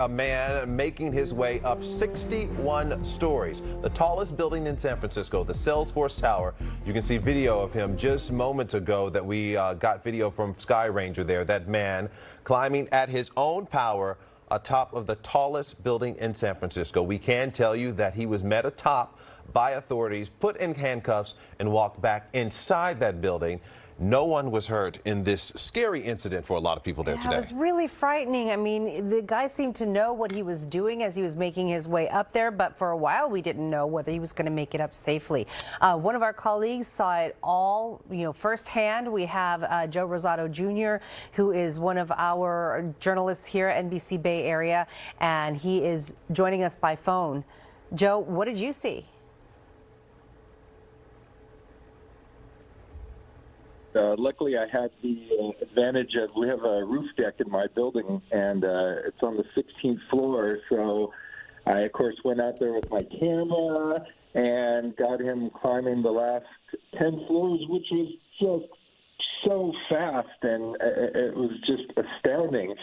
A man making his way up 61 stories, the tallest building in San Francisco, the Salesforce Tower. You can see video of him just moments ago that we got video from Sky Ranger there. That man climbing at his own power atop of the tallest building in San Francisco. We can tell you that he was met atop by authorities, put in handcuffs, and walked back inside that building. No one was hurt in this scary incident for a lot of people there today. It was really frightening. I mean, the guy seemed to know what he was doing as he was making his way up there, but for a while we didn't know whether he was going to make it up safely. One of our colleagues saw it all, firsthand. We have Joe Rosado Jr., who is one of our journalists here at NBC Bay Area, and he is joining us by phone. Joe, what did you see? Luckily, I had the advantage of we have a roof deck in my building, and it's on the 16th floor. So I, of course, went out there with my camera and got him climbing the last 10 floors, which was just so fast, and it was just astounding.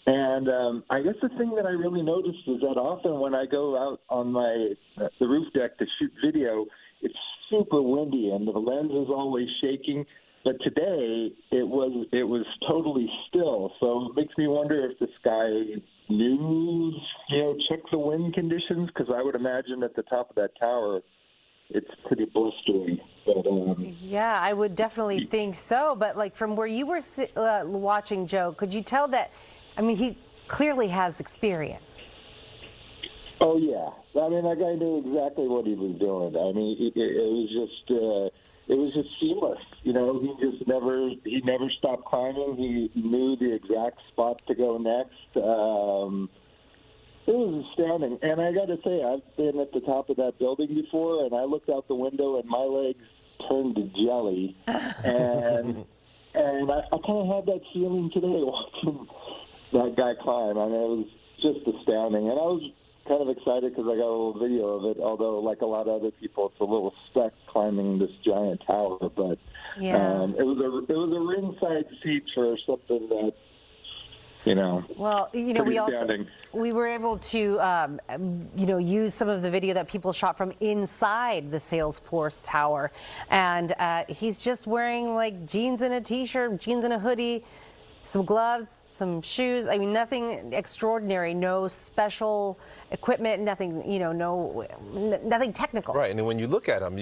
And I guess the thing that I really noticed is that often when I go out on the roof deck to shoot video, it's super windy, and the lens is always shaking. But today, it was totally still. So it makes me wonder if this guy knew, check the wind conditions, because I would imagine at the top of that tower, it's pretty blustering. But, yeah, I would definitely think so. But like from where you were watching, Joe, could you tell that, I mean, he clearly has experience. Oh, yeah. I mean, that guy knew exactly what he was doing. I mean, it was just seamless. He never stopped climbing. He knew the exact spot to go next. It was astounding. And I got to say, I've been at the top of that building before, and I looked out the window, and my legs turned to jelly. And I kind of had that feeling today watching that guy climb. I mean, it was just astounding. And I was kind of excited because I got a little video of it, although like a lot of other people, it's a little speck climbing this giant tower. But yeah. It was a ringside seat for something that, well, we were able to, use some of the video that people shot from inside the Salesforce Tower. And he's just wearing like jeans and a T-shirt, jeans and a hoodie, some gloves, some shoes. I mean, nothing extraordinary, no special equipment, nothing, nothing technical. Right, and when you look at him,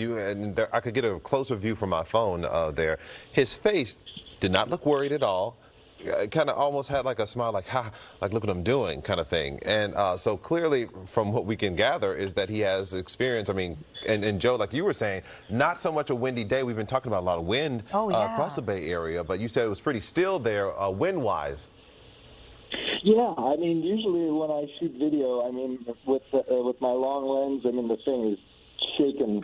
I could get a closer view from my phone there. His face did not look worried at all. Kind of almost had like a smile, like, ha, like, look what I'm doing kind of thing. And so clearly from what we can gather is that he has experience. I mean, and Joe, like you were saying, not so much a windy day. We've been talking about a lot of wind across the Bay Area, but you said it was pretty still there wind-wise. Yeah, I mean, usually when I shoot video, I mean, with my long lens, I mean, the thing is shaking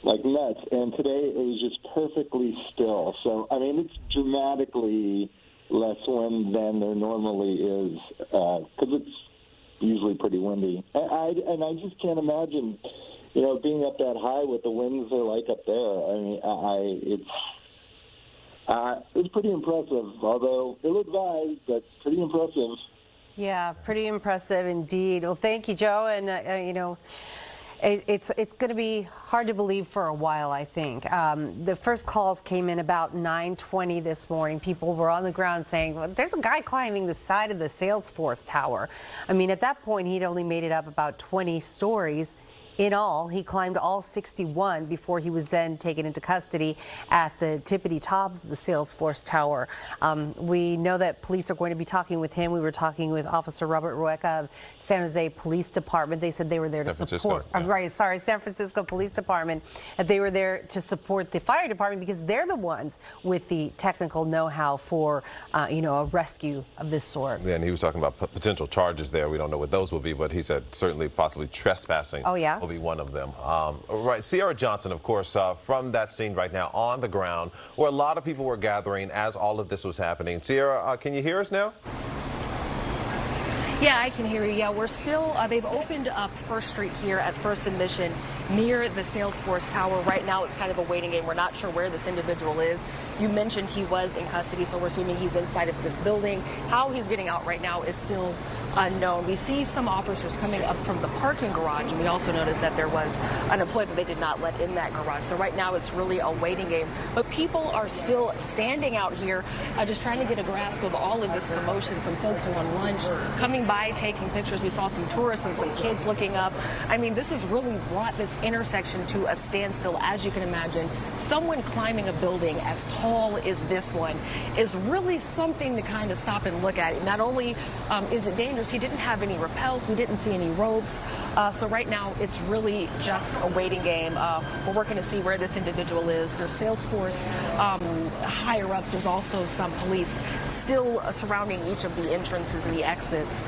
like nuts. And today it was just perfectly still. So, I mean, it's dramatically less wind than there normally is, because it's usually pretty windy. And I just can't imagine, being up that high what the winds are like up there. I mean, it's pretty impressive, although ill-advised, but pretty impressive. Yeah, pretty impressive indeed. Well, thank you, Joe. And, it's going to be hard to believe for a while, I think. The first calls came in about 9:20 this morning. People were on the ground saying, well, there's a guy climbing the side of the Salesforce Tower. I mean, at that point, he'd only made it up about 20 stories. In all, he climbed all 61 before he was then taken into custody at the tippity top of the Salesforce Tower. We know that police are going to be talking with him. We were talking with Officer Robert Rueca of San Jose Police Department. They said they were there to support. San Francisco Police Department. They were there to support the fire department because they're the ones with the technical know-how for, a rescue of this sort. Yeah, and he was talking about potential charges there. We don't know what those will be, but he said certainly possibly trespassing. Oh, yeah? Will be one of them. Right, Sierra Johnson, of course, from that scene right now on the ground where a lot of people were gathering as all of this was happening. Sierra, can you hear us now? Yeah, I can hear you. Yeah, we're still, they've opened up First Street here at First and Mission near the Salesforce Tower. Right now, it's kind of a waiting game. We're not sure where this individual is. You mentioned he was in custody, so we're assuming he's inside of this building. How he's getting out right now is still unknown. We see some officers coming up from the parking garage, and we also noticed that there was an employee that they did not let in that garage. So right now it's really a waiting game. But people are still standing out here, just trying to get a grasp of all of this commotion. Some folks are on lunch, coming by, taking pictures. We saw some tourists and some kids looking up. I mean, this has really brought this intersection to a standstill. As you can imagine, someone climbing a building as tall as this one is really something to kind of stop and look at. Not only is it dangerous, he didn't have any rappels, we didn't see any ropes. So right now, it's really just a waiting game. We're working to see where this individual is. There's Salesforce higher up. There's also some police still surrounding each of the entrances and the exits.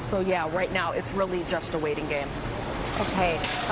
So yeah, right now, it's really just a waiting game. Okay.